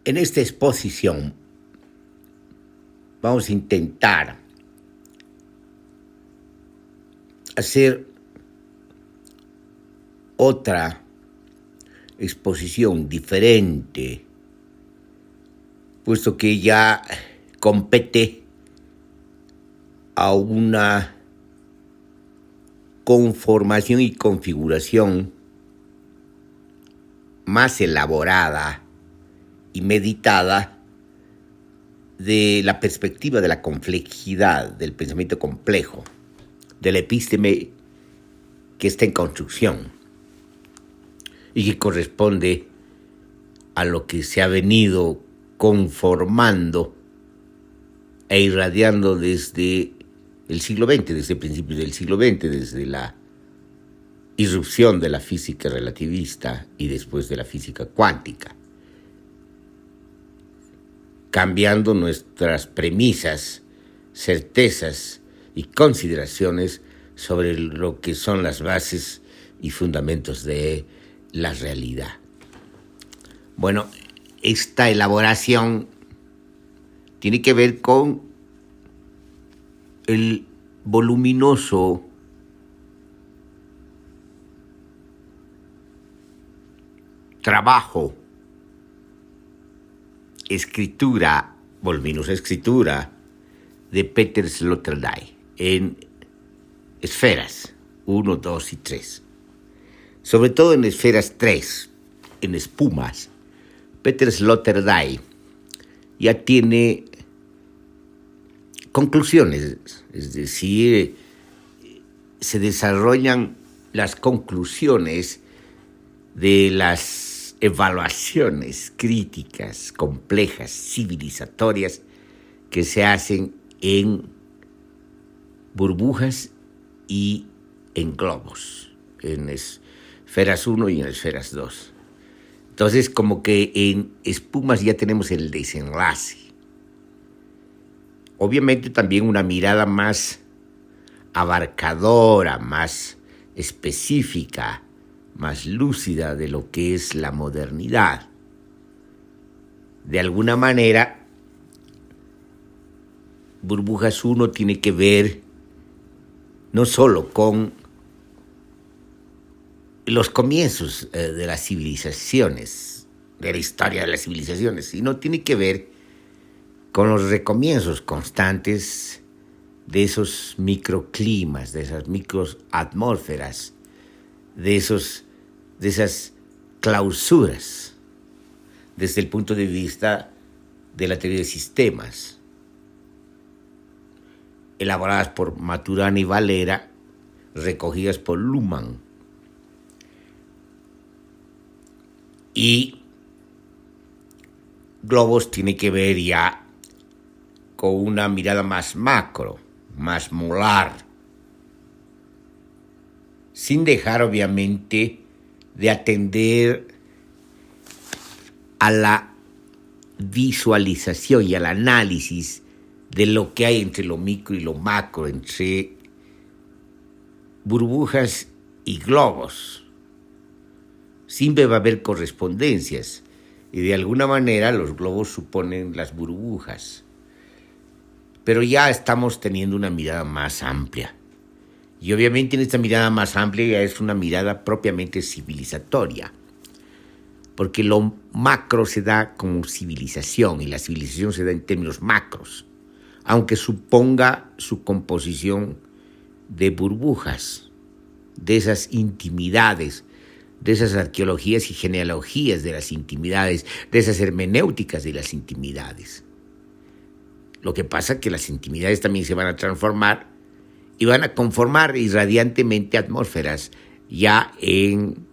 En esta exposición vamos a intentar hacer otra exposición diferente, puesto que ya compete a una conformación y configuración más elaborada y meditada de la perspectiva de la complejidad del pensamiento complejo, de la epísteme que está en construcción y que corresponde a lo que se ha venido conformando e irradiando desde el siglo XX, desde principios del siglo XX, desde la irrupción de la física relativista y después de la física cuántica, cambiando nuestras premisas, certezas y consideraciones sobre lo que son las bases y fundamentos de la realidad. Bueno, esta elaboración tiene que ver con el voluminoso trabajo, voluminosa escritura de Peter Sloterdijk en esferas 1, 2 y 3. Sobre todo en esferas 3, en espumas, Peter Sloterdijk ya tiene conclusiones, es decir, se desarrollan las conclusiones de las evaluaciones críticas, complejas, civilizatorias que se hacen en burbujas y en globos, en esferas 1 y en esferas 2. Entonces, como que en espumas ya tenemos el desenlace. Obviamente también una mirada más abarcadora, más específica, más lúcida de lo que es la modernidad. De alguna manera, Burbujas 1 tiene que ver no solo con los comienzos de las civilizaciones, de la historia de las civilizaciones, sino tiene que ver con los recomienzos constantes de esos microclimas, de esas microatmósferas, de esas clausuras, desde el punto de vista de la teoría de sistemas, elaboradas por Maturana y Valera, recogidas por Luhmann. Y globos tiene que ver ya con una mirada más macro, más molar, sin dejar obviamente de atender a la visualización y al análisis de lo que hay entre lo micro y lo macro, entre burbujas y globos. Siempre va a haber correspondencias y de alguna manera los globos suponen las burbujas. Pero ya estamos teniendo una mirada más amplia. Y obviamente en esta mirada más amplia ya es una mirada propiamente civilizatoria. Porque lo macro se da como civilización y la civilización se da en términos macros, aunque suponga su composición de burbujas, de esas intimidades, de esas arqueologías y genealogías de las intimidades, de esas hermenéuticas de las intimidades. Lo que pasa es que las intimidades también se van a transformar y van a conformar irradiantemente atmósferas ya en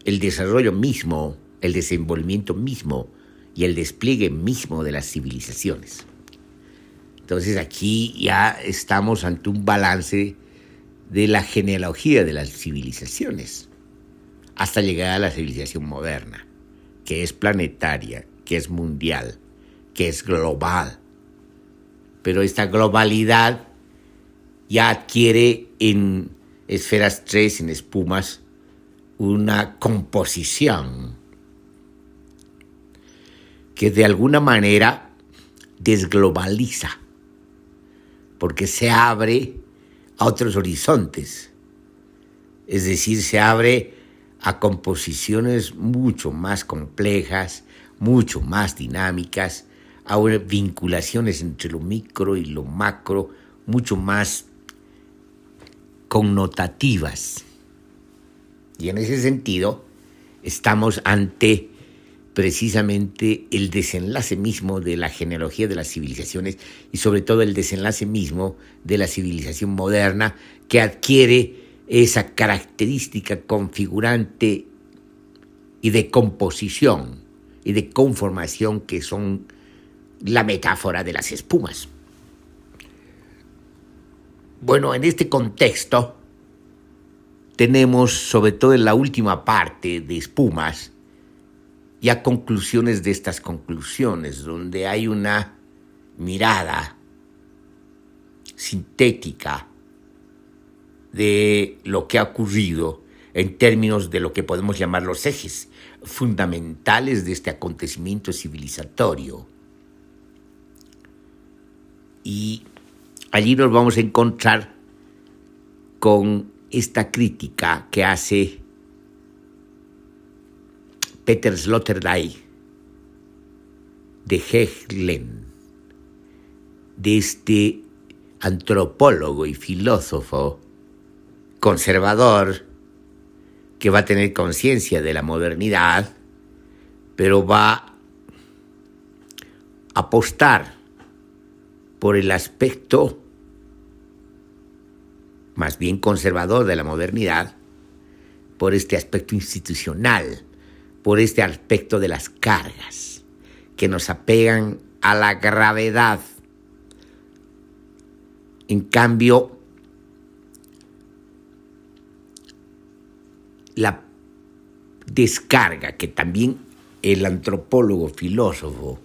el desarrollo mismo, el desenvolvimiento mismo y el despliegue mismo de las civilizaciones. Entonces aquí ya estamos ante un balance de la genealogía de las civilizaciones hasta llegar a la civilización moderna, que es planetaria, que es mundial, que es global. Pero esta globalidad ya adquiere en esferas 3, en espumas, una composición que de alguna manera desglobaliza, porque se abre a otros horizontes, es decir, se abre a composiciones mucho más complejas, mucho más dinámicas, a vinculaciones entre lo micro y lo macro, mucho más connotativas. Y en ese sentido, estamos ante precisamente el desenlace mismo de la genealogía de las civilizaciones y sobre todo el desenlace mismo de la civilización moderna, que adquiere esa característica configurante y de composición y de conformación que son la metáfora de las espumas. Bueno, en este contexto tenemos, sobre todo en la última parte de Espumas, ya conclusiones de estas conclusiones, donde hay una mirada sintética de lo que ha ocurrido en términos de lo que podemos llamar los ejes fundamentales de este acontecimiento civilizatorio. Y allí nos vamos a encontrar con esta crítica que hace Peter Sloterdijk de Hegel, de este antropólogo y filósofo conservador que va a tener conciencia de la modernidad, pero va a apostar por el aspecto más bien conservador de la modernidad, por este aspecto institucional, por este aspecto de las cargas que nos apegan a la gravedad. En cambio, la descarga que también el antropólogo filósofo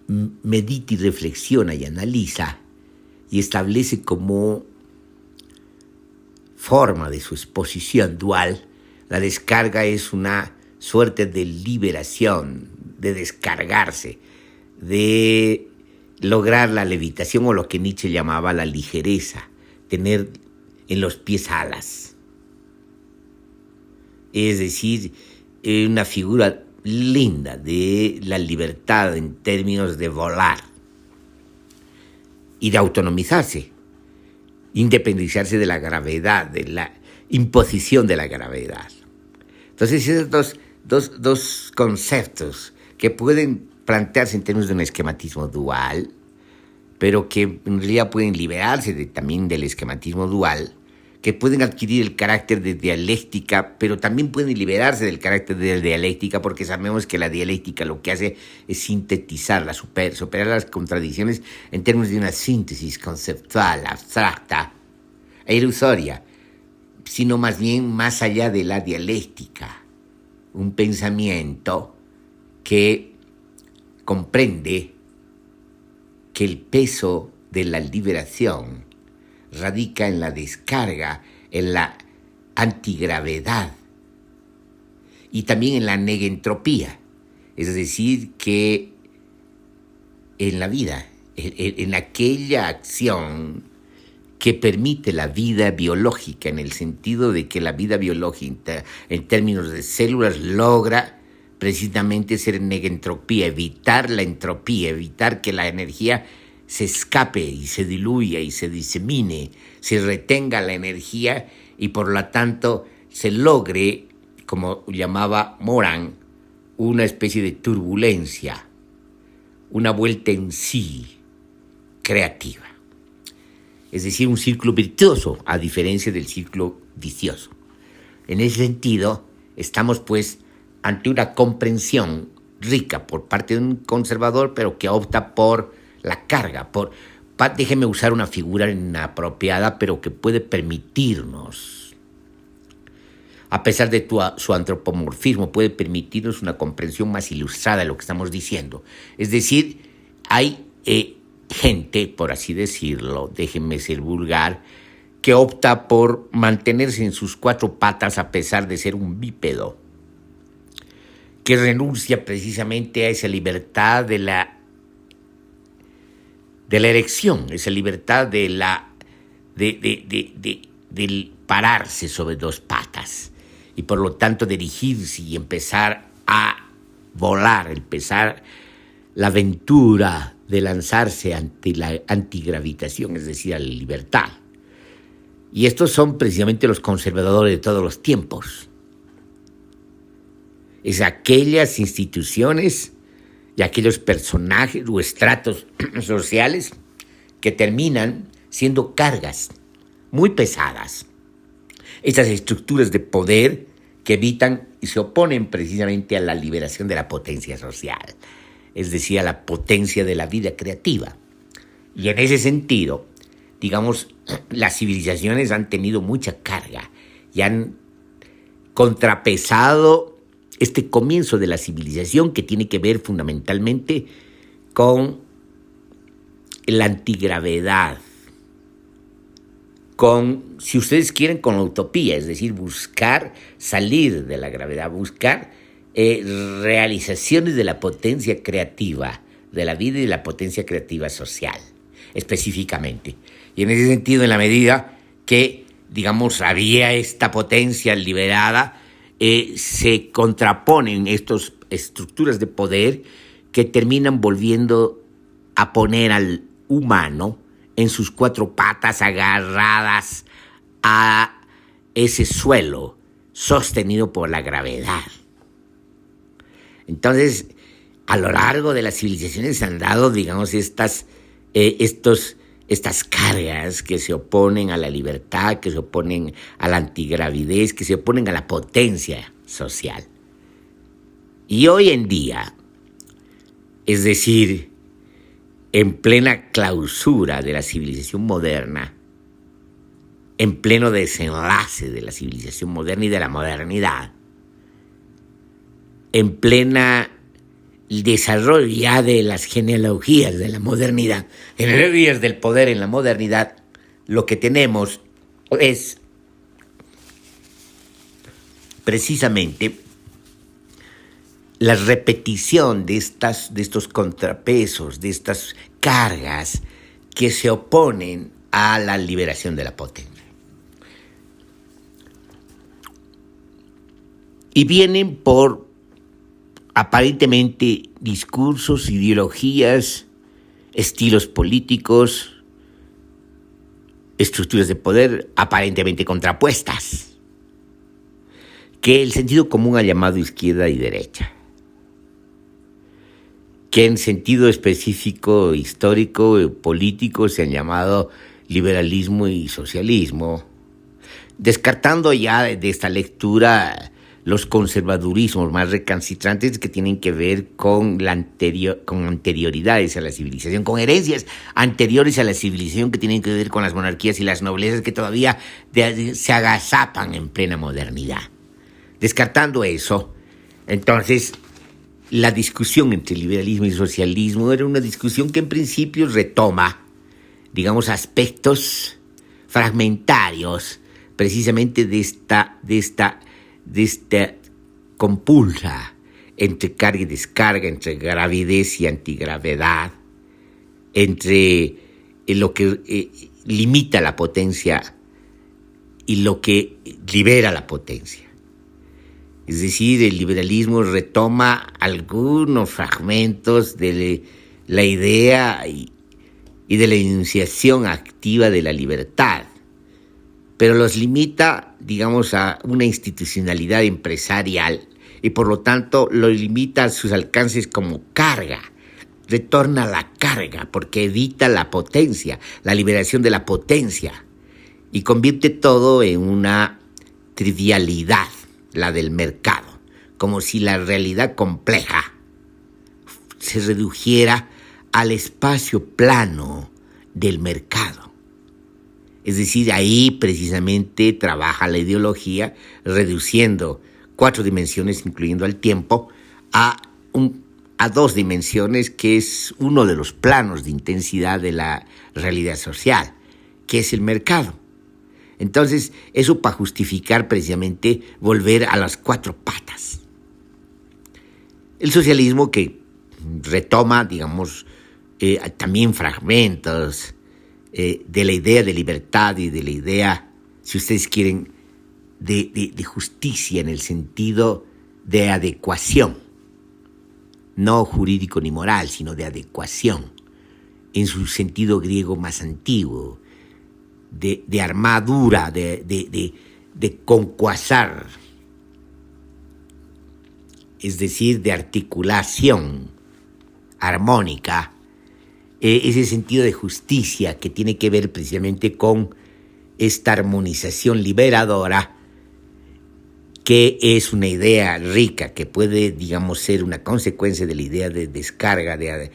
medita y reflexiona y analiza y establece como forma de su exposición dual, la descarga es una suerte de liberación, de descargarse, de lograr la levitación o lo que Nietzsche llamaba la ligereza, tener en los pies alas. Es decir, una figura linda de la libertad en términos de volar y de autonomizarse, independizarse de la gravedad, de la imposición de la gravedad. Entonces, esos dos conceptos que pueden plantearse en términos de un esquematismo dual, pero que en realidad pueden liberarse también del esquematismo dual, que pueden adquirir el carácter de dialéctica, pero también pueden liberarse del carácter de dialéctica, porque sabemos que la dialéctica lo que hace es sintetizar, superar las contradicciones en términos de una síntesis conceptual, abstracta e ilusoria, sino más bien más allá de la dialéctica, un pensamiento que comprende que el peso de la liberación radica en la descarga, en la antigravedad y también en la negentropía, es decir, que en la vida, en aquella acción que permite la vida biológica, en el sentido de que la vida biológica en términos de células logra precisamente ser negentropía, evitar la entropía, evitar que la energía se escape y se diluya y se disemine, se retenga la energía y por lo tanto se logre, como llamaba Morán, una especie de turbulencia, una vuelta en sí creativa. Es decir, un círculo virtuoso, a diferencia del círculo vicioso. En ese sentido, estamos pues ante una comprensión rica por parte de un conservador, pero que opta por la carga, déjeme usar una figura inapropiada, pero que puede permitirnos, a pesar de su antropomorfismo, puede permitirnos una comprensión más ilustrada de lo que estamos diciendo. Es decir, hay gente, por así decirlo, déjenme ser vulgar, que opta por mantenerse en sus cuatro patas a pesar de ser un bípedo, que renuncia precisamente a esa libertad de la erección, esa libertad del pararse sobre dos patas y por lo tanto dirigirse y empezar a volar, empezar la aventura de lanzarse ante la antigravitación, es decir, a la libertad. Y estos son precisamente los conservadores de todos los tiempos. Es aquellas instituciones y aquellos personajes o estratos sociales que terminan siendo cargas muy pesadas. Estas estructuras de poder que evitan y se oponen precisamente a la liberación de la potencia social, es decir, a la potencia de la vida creativa. Y en ese sentido, digamos, las civilizaciones han tenido mucha carga y han contrapesado este comienzo de la civilización que tiene que ver fundamentalmente con la antigravedad, con, si ustedes quieren, con la utopía, es decir, buscar salir de la gravedad, buscar realizaciones de la potencia creativa de la vida y de la potencia creativa social, específicamente. Y en ese sentido, en la medida que, digamos, había esta potencia liberada, se contraponen estas estructuras de poder que terminan volviendo a poner al humano en sus cuatro patas agarradas a ese suelo sostenido por la gravedad. Entonces, a lo largo de las civilizaciones se han dado, digamos, estas cargas que se oponen a la libertad, que se oponen a la antigravidez, que se oponen a la potencia social. Y hoy en día, es decir, en plena clausura de la civilización moderna, en pleno desenlace de la civilización moderna y de la modernidad, en plena desarrollo ya de las genealogías de la modernidad, genealogías del poder en la modernidad, lo que tenemos es precisamente la repetición de estos contrapesos, de estas cargas que se oponen a la liberación de la potencia. Y vienen por aparentemente discursos, ideologías, estilos políticos, estructuras de poder aparentemente contrapuestas, que el sentido común ha llamado izquierda y derecha, que en sentido específico, histórico y político se han llamado liberalismo y socialismo, descartando ya de esta lectura los conservadurismos más recalcitrantes que tienen que ver con anterioridades a la civilización, con herencias anteriores a la civilización que tienen que ver con las monarquías y las noblezas que todavía se agazapan en plena modernidad. Descartando eso, entonces, la discusión entre liberalismo y socialismo era una discusión que en principio retoma, digamos, aspectos fragmentarios precisamente de esta compulsa entre carga y descarga, entre gravidez y antigravedad, entre lo que limita la potencia y lo que libera la potencia. Es decir, el liberalismo retoma algunos fragmentos de la idea y de la enunciación activa de la libertad, pero los limita, digamos, a una institucionalidad empresarial y por lo tanto lo limita a sus alcances como carga. Retorna la carga porque evita la potencia, la liberación de la potencia y convierte todo en una trivialidad, la del mercado, como si la realidad compleja se redujera al espacio plano del mercado. Es decir, ahí precisamente trabaja la ideología, reduciendo 4 dimensiones, incluyendo al tiempo, a 2 dimensiones, que es uno de los planos de intensidad de la realidad social, que es el mercado. Entonces, eso para justificar precisamente volver a las 4 patas. El socialismo que retoma, digamos, también fragmentos de la idea de libertad y de la idea, si ustedes quieren, de justicia en el sentido de adecuación, no jurídico ni moral, sino de adecuación, en su sentido griego más antiguo, de armadura, de concuasar, es decir, de articulación armónica, ese sentido de justicia que tiene que ver precisamente con esta armonización liberadora, que es una idea rica, que puede, digamos, ser una consecuencia de la idea de descarga, del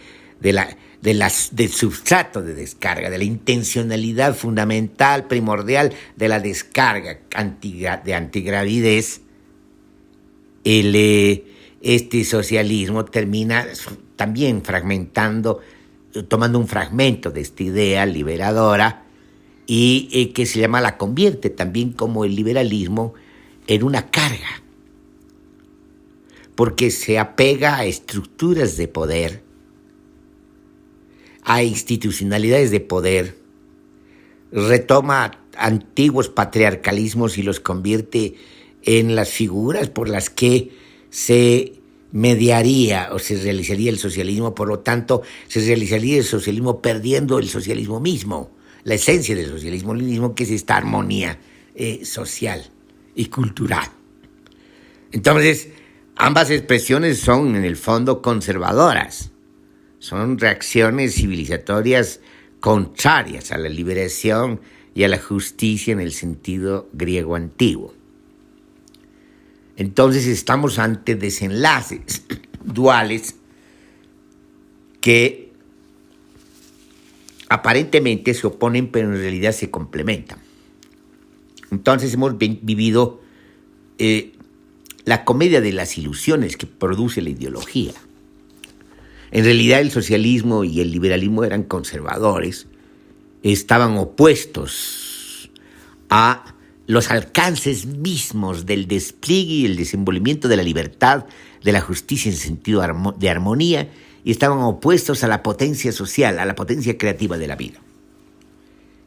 substrato de descarga, de la intencionalidad fundamental, primordial de la descarga de antigravidez. Este socialismo termina también fragmentando, tomando un fragmento de esta idea liberadora y que la convierte también como el liberalismo en una carga, porque se apega a estructuras de poder, a institucionalidades de poder, retoma antiguos patriarcalismos y los convierte en las figuras por las que se mediaría o se realizaría el socialismo. Por lo tanto, se realizaría el socialismo perdiendo el socialismo mismo, la esencia del socialismo mismo, que es esta armonía social y cultural. Entonces, ambas expresiones son en el fondo conservadoras, son reacciones civilizatorias contrarias a la liberación y a la justicia en el sentido griego antiguo. Entonces estamos ante desenlaces duales que aparentemente se oponen, pero en realidad se complementan. Entonces hemos vivido la comedia de las ilusiones que produce la ideología. En realidad el socialismo y el liberalismo eran conservadores, estaban opuestos a los alcances mismos del despliegue y el desenvolvimiento de la libertad, de la justicia en sentido de armonía, y estaban opuestos a la potencia social, a la potencia creativa de la vida.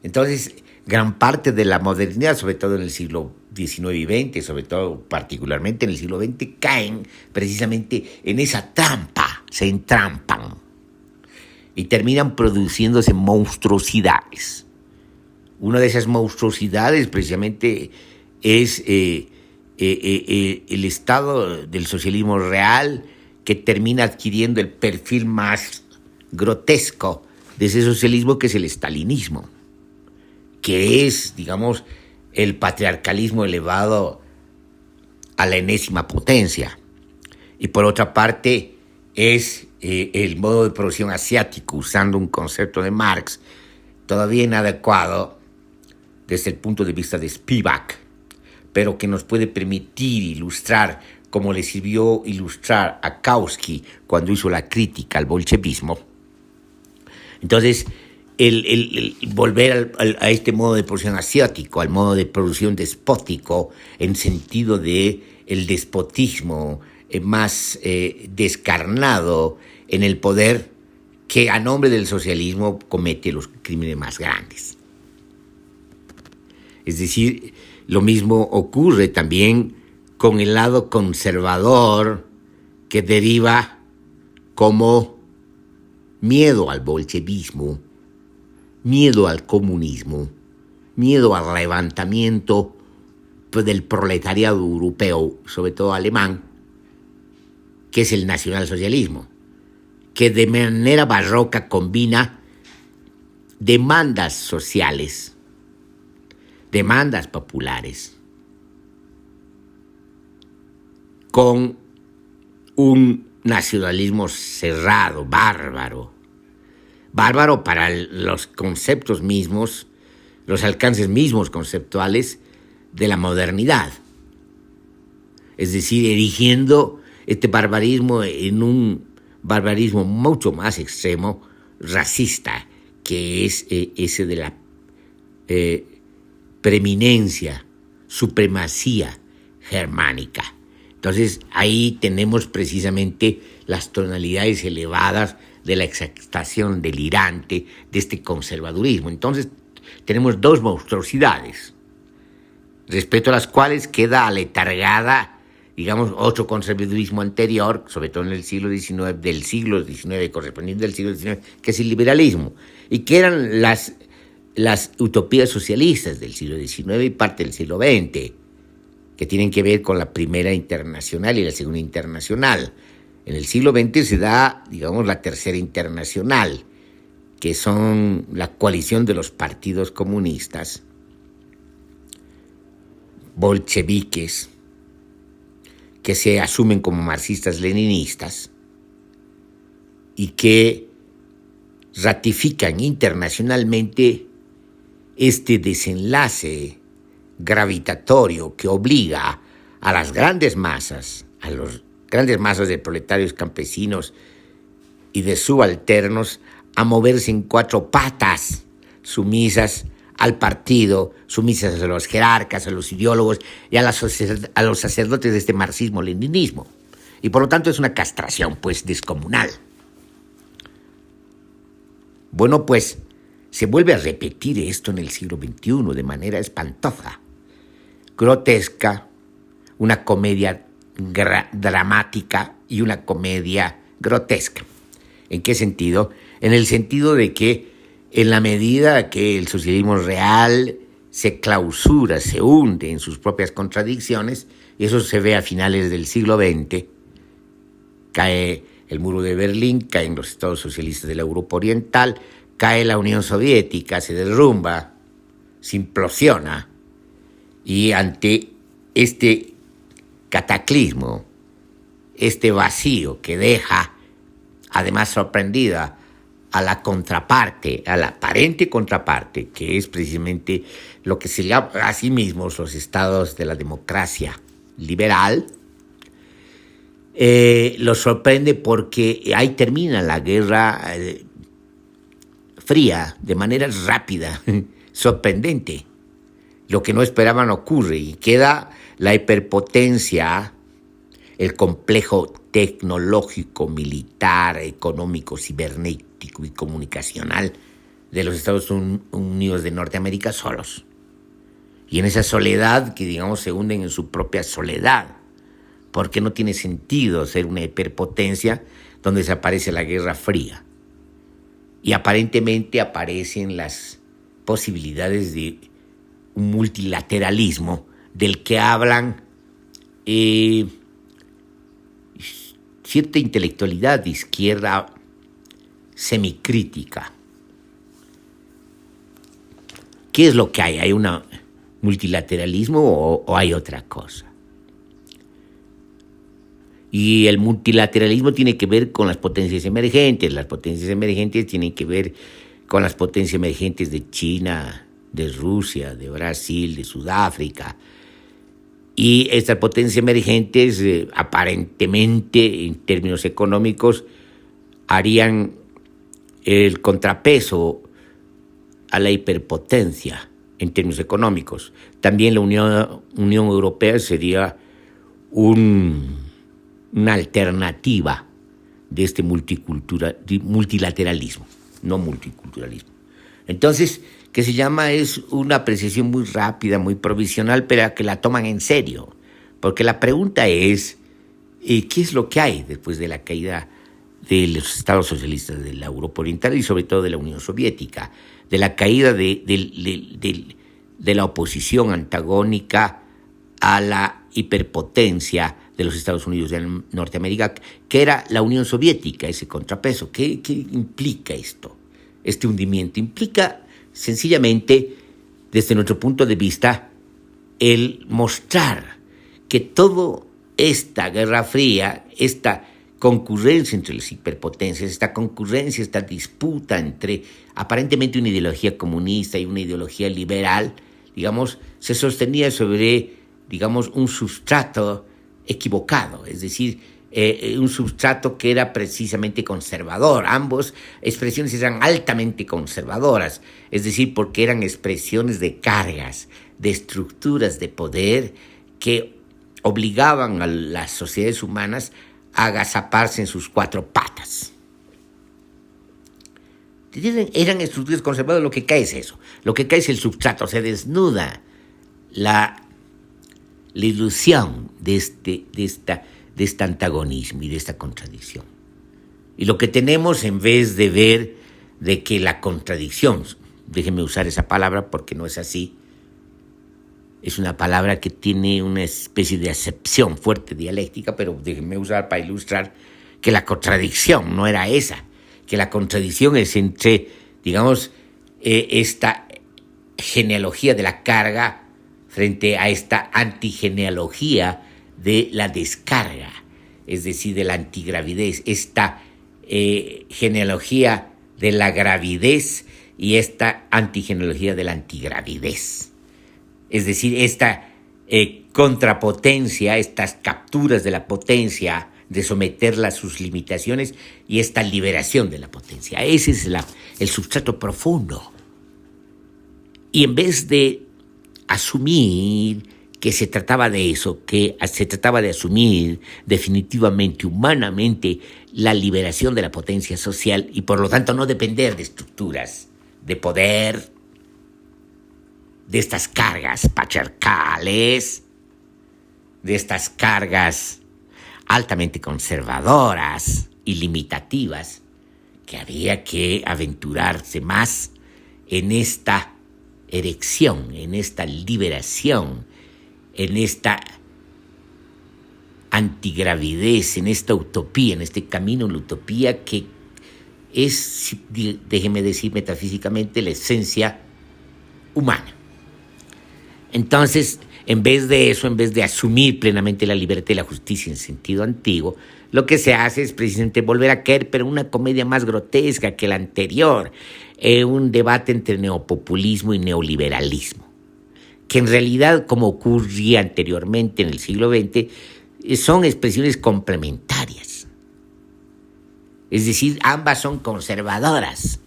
Entonces, gran parte de la modernidad, sobre todo en el siglo XIX y XX, sobre todo particularmente en el siglo XX, caen precisamente en esa trampa, se entrampan y terminan produciéndose monstruosidades. Una de esas monstruosidades precisamente es el estado del socialismo real, que termina adquiriendo el perfil más grotesco de ese socialismo, que es el estalinismo, que es, digamos, el patriarcalismo elevado a la enésima potencia. Y por otra parte es el modo de producción asiático, usando un concepto de Marx todavía inadecuado desde el punto de vista de Spivak, pero que nos puede permitir ilustrar, como le sirvió ilustrar a Kautsky cuando hizo la crítica al bolchevismo. Entonces, el volver a este modo de producción asiático, al modo de producción despótico, en sentido de el despotismo más descarnado en el poder, que a nombre del socialismo comete los crímenes más grandes. Es decir, lo mismo ocurre también con el lado conservador, que deriva como miedo al bolchevismo, miedo al comunismo, miedo al levantamiento del proletariado europeo, sobre todo alemán, que es el nacionalsocialismo, que de manera barroca combina demandas sociales, demandas populares, con un nacionalismo cerrado, bárbaro para los conceptos mismos, los alcances mismos conceptuales de la modernidad. Es decir, erigiendo este barbarismo en un barbarismo mucho más extremo, racista, que es ese de la preeminencia, supremacía germánica, Entonces ahí tenemos precisamente las tonalidades elevadas de la exaltación delirante de este conservadurismo. Entonces tenemos dos monstruosidades, respecto a las cuales queda aletargada, digamos, otro conservadurismo anterior, sobre todo en el siglo XIX, correspondiente al siglo XIX, que es el liberalismo, y que eran las utopías socialistas del siglo XIX y parte del siglo XX, que tienen que ver con la primera internacional y la segunda internacional. En el siglo XX se da, digamos, la tercera internacional, que son la coalición de los partidos comunistas, bolcheviques, que se asumen como marxistas-leninistas y que ratifican internacionalmente este desenlace gravitatorio que obliga a las grandes masas, a los grandes masas de proletarios campesinos y de subalternos a moverse en cuatro patas, sumisas al partido, sumisas a los jerarcas, a los ideólogos y a los sacerdotes de este marxismo-leninismo. Y por lo tanto es una castración, pues, descomunal. Bueno, pues, se vuelve a repetir esto en el siglo XXI de manera espantosa, grotesca, una comedia dramática y una comedia grotesca. ¿En qué sentido? En el sentido de que en la medida que el socialismo real se clausura, se hunde en sus propias contradicciones, y eso se ve a finales del siglo XX, cae el muro de Berlín, caen los estados socialistas de la Europa Oriental, cae la Unión Soviética, se derrumba, se implosiona, y ante este cataclismo, este vacío que deja, además sorprendida, a la contraparte, a la aparente contraparte, que es precisamente lo que se llama a sí mismos los estados de la democracia liberal, los sorprende porque ahí termina la Guerra Fría de manera rápida, sorprendente. Lo que no esperaban ocurre y queda la hiperpotencia, el complejo tecnológico, militar, económico, cibernético y comunicacional de los Estados Unidos de Norteamérica solos. Y en esa soledad que, digamos, se hunden en su propia soledad, porque no tiene sentido ser una hiperpotencia donde desaparece la Guerra Fría. Y aparentemente aparecen las posibilidades de un multilateralismo del que hablan cierta intelectualidad de izquierda semicrítica. ¿Qué es lo que hay? ¿Hay un multilateralismo o hay otra cosa? Y el multilateralismo tiene que ver con las potencias emergentes. Las potencias emergentes tienen que ver con las potencias emergentes de China, de Rusia, de Brasil, de Sudáfrica. Y estas potencias emergentes, aparentemente, en términos económicos, harían el contrapeso a la hiperpotencia en términos económicos. También la Unión Europea sería una alternativa de este multilateralismo, no multiculturalismo. Entonces, que se llama es una apreciación muy rápida, muy provisional, pero que la toman en serio. Porque la pregunta es, ¿qué es lo que hay después de la caída de los estados socialistas de la Europa Oriental y sobre todo de la Unión Soviética? De la caída de la oposición antagónica a la hiperpotencia de los Estados Unidos de Norteamérica, que era la Unión Soviética, ese contrapeso. ¿Qué implica esto? Este hundimiento implica sencillamente, desde nuestro punto de vista, el mostrar que toda esta Guerra Fría, esta concurrencia entre las hiperpotencias, esta concurrencia, esta disputa entre aparentemente una ideología comunista y una ideología liberal, digamos, se sostenía sobre, digamos, un sustrato equivocado, es decir, un sustrato que era precisamente conservador. Ambos expresiones eran altamente conservadoras, es decir, porque eran expresiones de cargas, de estructuras de poder que obligaban a las sociedades humanas a agazaparse en sus cuatro patas. Eran estructuras conservadoras. Lo que cae es eso. Lo que cae es el substrato. Se desnuda la ilusión de este antagonismo y de esta contradicción. Y lo que tenemos, en vez de ver de que la contradicción, déjenme usar esa palabra porque no es así, es una palabra que tiene una especie de acepción fuerte dialéctica, pero déjenme usar para ilustrar que la contradicción no era esa, que la contradicción es entre, digamos, esta genealogía de la carga frente a esta antigenealogía de la descarga, es decir, de la antigravidez, esta genealogía de la gravidez y esta antigenealogía de la antigravidez. Es decir, esta contrapotencia, estas capturas de la potencia, de someterla a sus limitaciones y esta liberación de la potencia. Ese es el sustrato profundo. Y en vez de asumir que se trataba de eso, que se trataba de asumir definitivamente, humanamente, la liberación de la potencia social y por lo tanto no depender de estructuras de poder, de estas cargas patriarcales, de estas cargas altamente conservadoras y limitativas, que había que aventurarse más en esta erección, en esta liberación, en esta antigravidez, en esta utopía, en este camino a la utopía que es, déjeme decir metafísicamente, la esencia humana. Entonces, en vez de eso, en vez de asumir plenamente la libertad y la justicia en sentido antiguo, lo que se hace es precisamente volver a caer, pero una comedia más grotesca que la anterior, un debate entre neopopulismo y neoliberalismo, que en realidad, como ocurría anteriormente en el siglo XX, son expresiones complementarias. Es decir, ambas son conservadoras.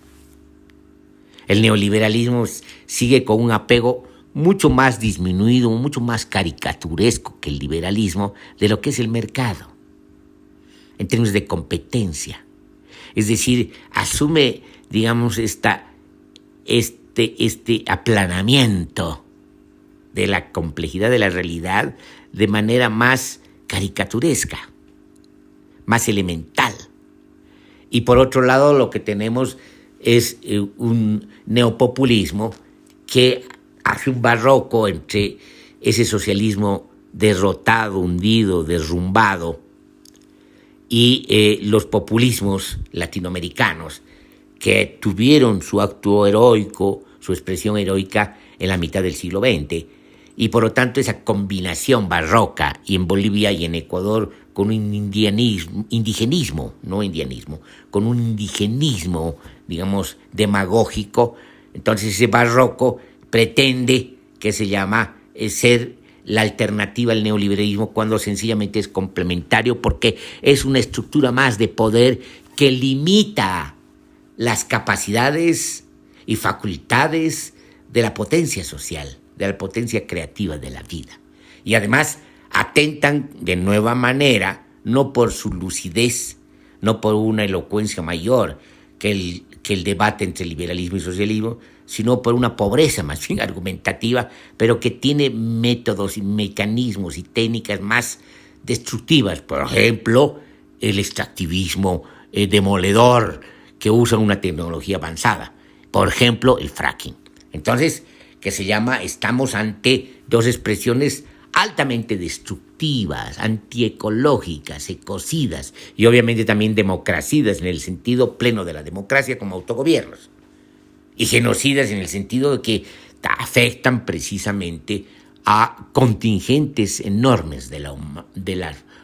El neoliberalismo sigue con un apego mucho más disminuido, mucho más caricaturesco que el liberalismo de lo que es el mercado, en términos de competencia. Es decir, asume, digamos, este aplanamiento de la complejidad de la realidad de manera más caricaturesca, más elemental. Y por otro lado, lo que tenemos es un neopopulismo que hace un barroco entre ese socialismo derrotado, hundido, derrumbado y los populismos latinoamericanos que tuvieron su acto heroico, su expresión heroica en la mitad del siglo XX. Y por lo tanto esa combinación barroca, y en Bolivia y en Ecuador, con un indigenismo, digamos, demagógico. Entonces ese barroco pretende que se llama ser la alternativa al neoliberalismo cuando sencillamente es complementario porque es una estructura más de poder que limita las capacidades y facultades de la potencia social, de la potencia creativa de la vida. Y además atentan de nueva manera, no por su lucidez, no por una elocuencia mayor que el debate entre liberalismo y socialismo, sino por una pobreza más bien argumentativa, pero que tiene métodos y mecanismos y técnicas más destructivas. Por ejemplo, el extractivismo demoledor que usa una tecnología avanzada. Por ejemplo, el fracking. Entonces, que se llama, estamos ante dos expresiones altamente destructivas, antiecológicas, ecocidas y obviamente también democracidas en el sentido pleno de la democracia como autogobiernos y genocidas en el sentido de que afectan precisamente a contingentes enormes de la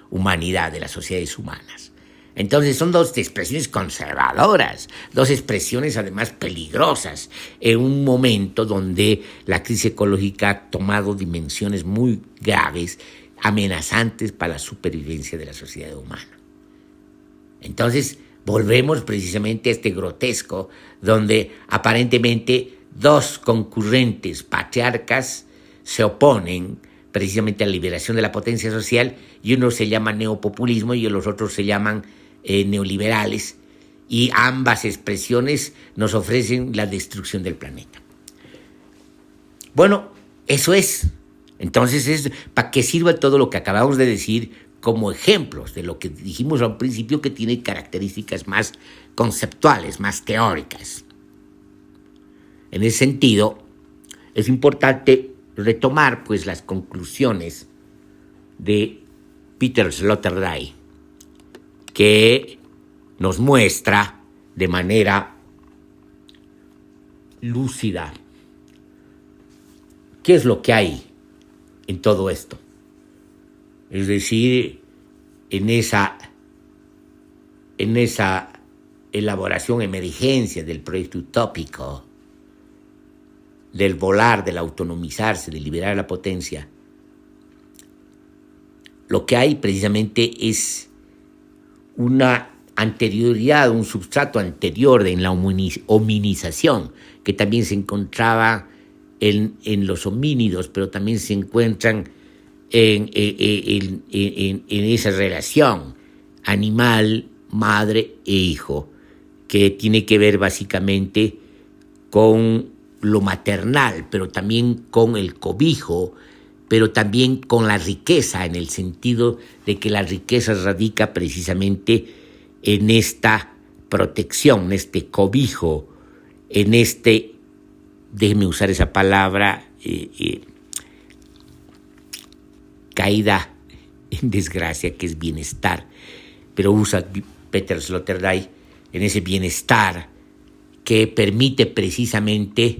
humanidad, de las sociedades humanas. Entonces son dos expresiones conservadoras, dos expresiones además peligrosas en un momento donde la crisis ecológica ha tomado dimensiones muy graves, amenazantes para la supervivencia de la sociedad humana. Entonces volvemos precisamente a este grotesco donde aparentemente dos concurrentes patriarcas se oponen precisamente a la liberación de la potencia social, y uno se llama neopopulismo y los otros se llaman neoliberales, y ambas expresiones nos ofrecen la destrucción del planeta. Bueno, eso es. Entonces, ¿para qué sirve todo lo que acabamos de decir como ejemplos de lo que dijimos al principio, que tiene características más conceptuales, más teóricas? En ese sentido, es importante retomar pues las conclusiones de Peter Sloterdijk, que nos muestra de manera lúcida qué es lo que hay en todo esto. Es decir, en esa elaboración, emergencia del proyecto utópico, del volar, del autonomizarse, de liberar la potencia, lo que hay precisamente es una anterioridad, un substrato anterior en la hominización, que también se encontraba en los homínidos, pero también se encuentran en esa relación animal, madre e hijo, que tiene que ver básicamente con lo maternal, pero también con el cobijo, pero también con la riqueza, en el sentido de que la riqueza radica precisamente en esta protección, en este cobijo, en este, déjeme usar esa palabra, caída en desgracia, que es bienestar, pero usa Peter Sloterdijk en ese bienestar que permite precisamente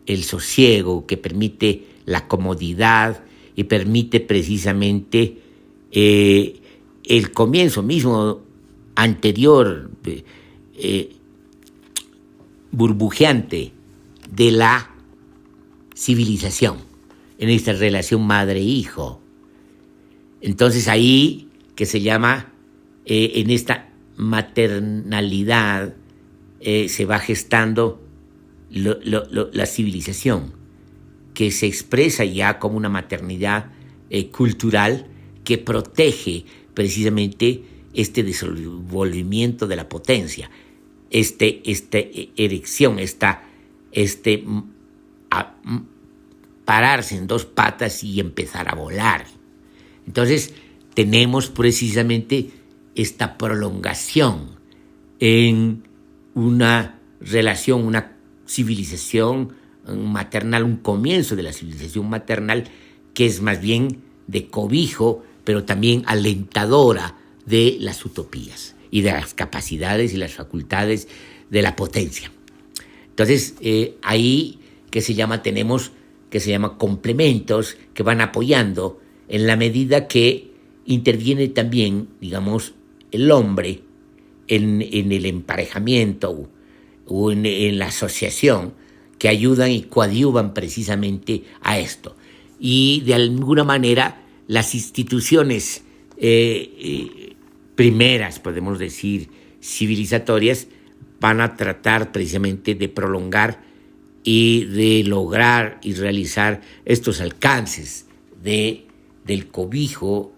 el sosiego, que permite la comodidad y permite precisamente el comienzo mismo anterior, burbujeante de la civilización, en esta relación madre-hijo. Entonces ahí, que se llama, en esta maternalidad, se va gestando la civilización, que se expresa ya como una maternidad cultural que protege precisamente este desenvolvimiento de la potencia, esta erección, pararse en dos patas y empezar a volar. Entonces tenemos precisamente esta prolongación en una relación, una civilización maternal, un comienzo de la civilización maternal, que es más bien de cobijo, pero también alentadora de las utopías y de las capacidades y las facultades de la potencia. Entonces, ahí tenemos complementos que van apoyando en la medida que interviene también, digamos, el hombre en el emparejamiento o en la asociación, que ayudan y coadyuvan precisamente a esto. Y de alguna manera las instituciones primeras, podemos decir, civilizatorias, van a tratar precisamente de prolongar y de lograr y realizar estos alcances del cobijo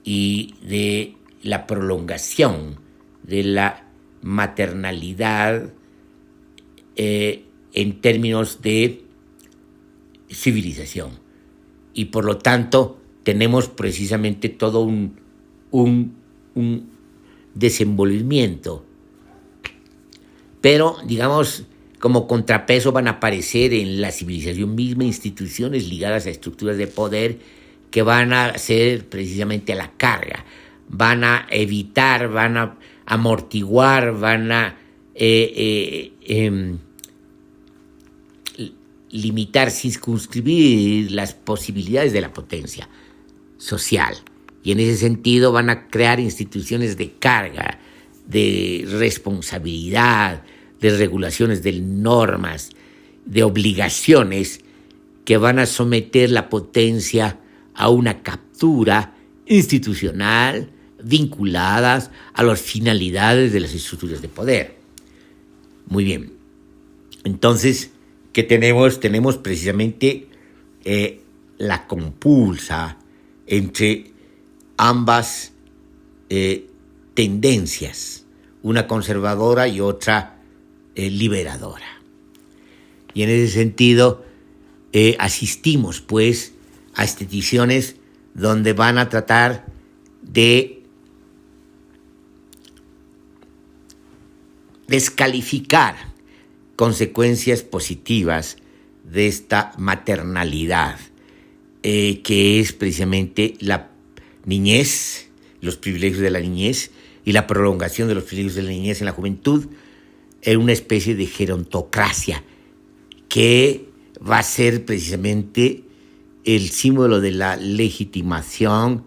y de la prolongación de la maternalidad en términos de civilización. Y por lo tanto tenemos precisamente todo un desenvolvimiento. Pero, digamos, como contrapeso van a aparecer en la civilización misma instituciones ligadas a estructuras de poder que van a ser precisamente a la carga, van a evitar, van a amortiguar, van a limitar, circunscribir las posibilidades de la potencia social. Y en ese sentido van a crear instituciones de carga, de responsabilidad, de regulaciones, de normas, de obligaciones que van a someter la potencia a una captura institucional vinculadas a las finalidades de las estructuras de poder. Muy bien. Entonces, ¿qué tenemos? Tenemos precisamente la compulsa entre ambas tendencias, una conservadora y otra liberadora. Y en ese sentido asistimos pues a esteticiones donde van a tratar de descalificar consecuencias positivas de esta maternalidad, que es precisamente la niñez, los privilegios de la niñez y la prolongación de los privilegios de la niñez en la juventud, en una especie de gerontocracia que va a ser precisamente el símbolo de la legitimación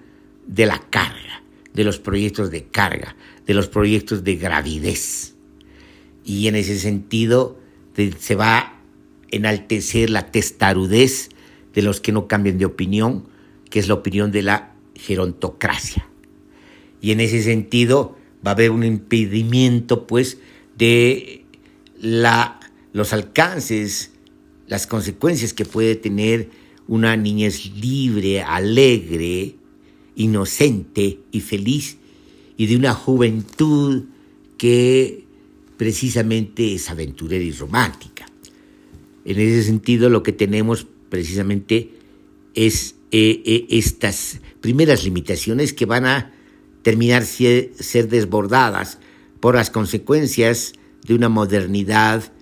de la carga, de los proyectos de carga, de los proyectos de gravidez. Y en ese sentido se va a enaltecer la testarudez de los que no cambian de opinión, que es la opinión de la gerontocracia. Y en ese sentido va a haber un impedimento pues de los alcances, las consecuencias que puede tener una niñez libre, alegre, inocente y feliz, y de una juventud que precisamente es aventurera y romántica. En ese sentido, lo que tenemos precisamente es estas primeras limitaciones que van a terminar ser desbordadas por las consecuencias de una modernidad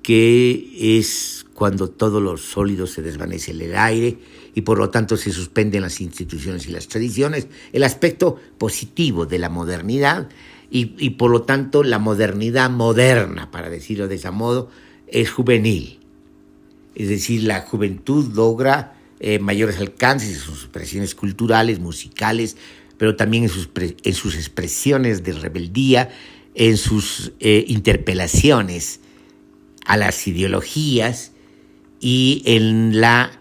que es cuando todo lo sólido se desvanece en el aire y por lo tanto se suspenden las instituciones y las tradiciones, el aspecto positivo de la modernidad y por lo tanto la modernidad moderna, para decirlo de ese modo, es juvenil. Es decir, la juventud logra mayores alcances en sus expresiones culturales, musicales, pero también en sus expresiones de rebeldía, en sus interpelaciones a las ideologías y en la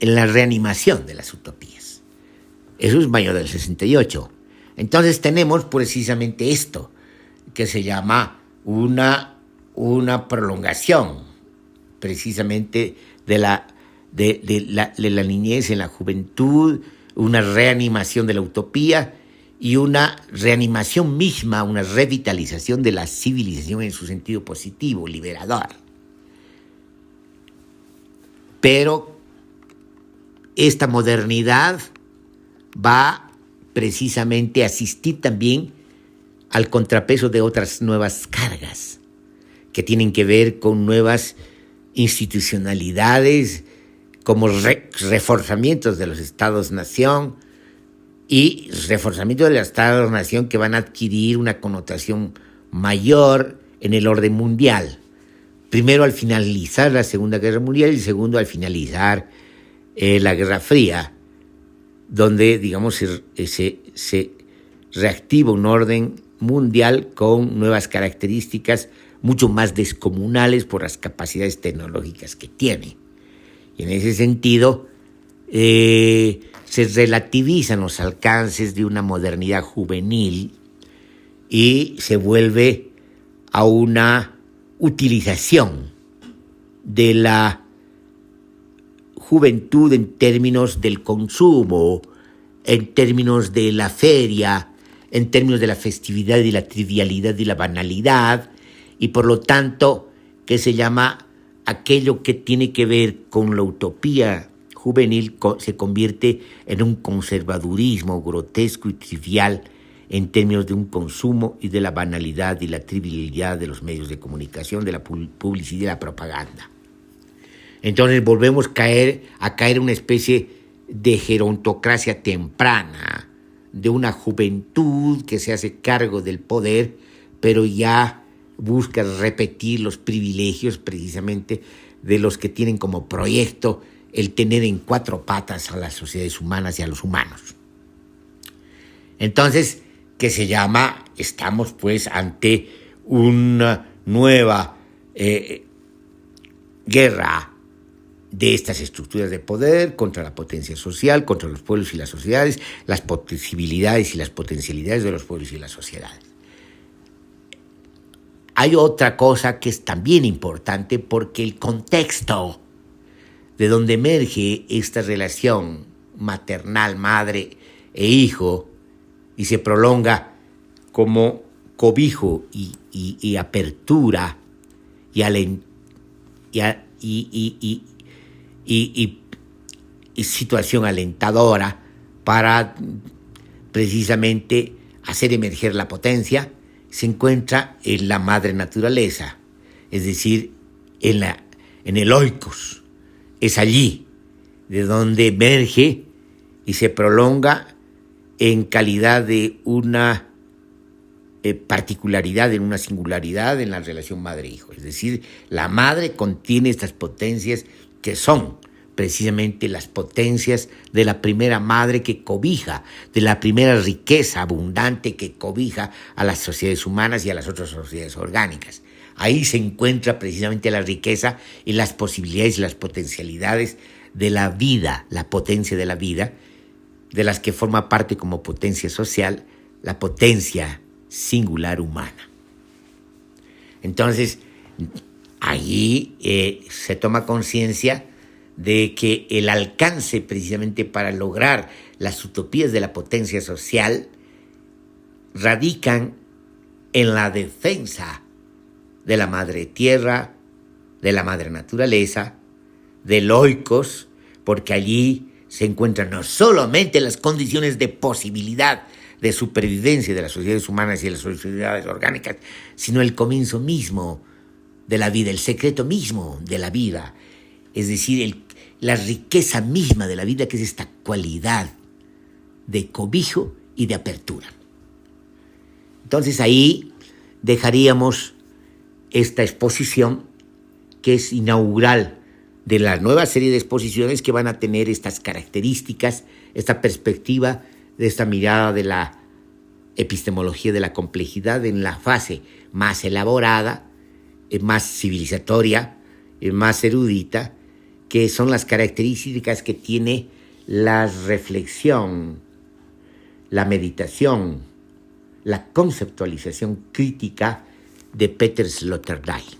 reanimación de las utopías. Eso es mayo del 68. Entonces tenemos precisamente esto, que se llama una prolongación precisamente de la niñez en la juventud, una reanimación de la utopía y una reanimación misma, una revitalización de la civilización en su sentido positivo, liberador. Pero esta modernidad va precisamente a asistir también al contrapeso de otras nuevas cargas que tienen que ver con nuevas institucionalidades, como reforzamientos de los estados-nación y reforzamiento de los estados-nación que van a adquirir una connotación mayor en el orden mundial. Primero al finalizar la Segunda Guerra Mundial y segundo al finalizar la Guerra Fría, donde, digamos, se reactiva un orden mundial con nuevas características mucho más descomunales por las capacidades tecnológicas que tiene. Y en ese sentido, se relativizan los alcances de una modernidad juvenil y se vuelve a una utilización de la juventud en términos del consumo, en términos de la feria, en términos de la festividad y la trivialidad y la banalidad, y por lo tanto que se llama aquello que tiene que ver con la utopía juvenil se convierte en un conservadurismo grotesco y trivial en términos de un consumo y de la banalidad y la trivialidad de los medios de comunicación, de la publicidad y la propaganda. Entonces volvemos a caer en una especie de gerontocracia temprana, de una juventud que se hace cargo del poder, pero ya busca repetir los privilegios precisamente de los que tienen como proyecto el tener en cuatro patas a las sociedades humanas y a los humanos. Entonces, que se llama, estamos pues ante una nueva guerra de estas estructuras de poder contra la potencia social, contra los pueblos y las sociedades, las posibilidades y las potencialidades de los pueblos y las sociedades. Hay otra cosa que es también importante porque el contexto de donde emerge esta relación maternal, madre e hijo, y se prolonga como cobijo y apertura y situación alentadora para precisamente hacer emerger la potencia, se encuentra en la madre naturaleza, es decir, en el oikos. Es allí de donde emerge y se prolonga en calidad de una particularidad, en una singularidad en la relación madre-hijo. Es decir, la madre contiene estas potencias que son precisamente las potencias de la primera madre que cobija, de la primera riqueza abundante que cobija a las sociedades humanas y a las otras sociedades orgánicas. Ahí se encuentra precisamente la riqueza y las posibilidades y las potencialidades de la vida, la potencia de la vida, de las que forma parte como potencia social, la potencia singular humana. Entonces, allí se toma conciencia de que el alcance precisamente para lograr las utopías de la potencia social radican en la defensa de la madre tierra, de la madre naturaleza, del oikos, porque allí se encuentran no solamente las condiciones de posibilidad de supervivencia de las sociedades humanas y de las sociedades orgánicas, sino el comienzo mismo de la vida, el secreto mismo de la vida, es decir, la riqueza misma de la vida, que es esta cualidad de cobijo y de apertura. Entonces ahí dejaríamos esta exposición, que es inaugural de la nueva serie de exposiciones que van a tener estas características, esta perspectiva de esta mirada de la epistemología de la complejidad en la fase más elaborada, más civilizatoria, más erudita, que son las características que tiene la reflexión, la meditación, la conceptualización crítica de Peter Sloterdijk.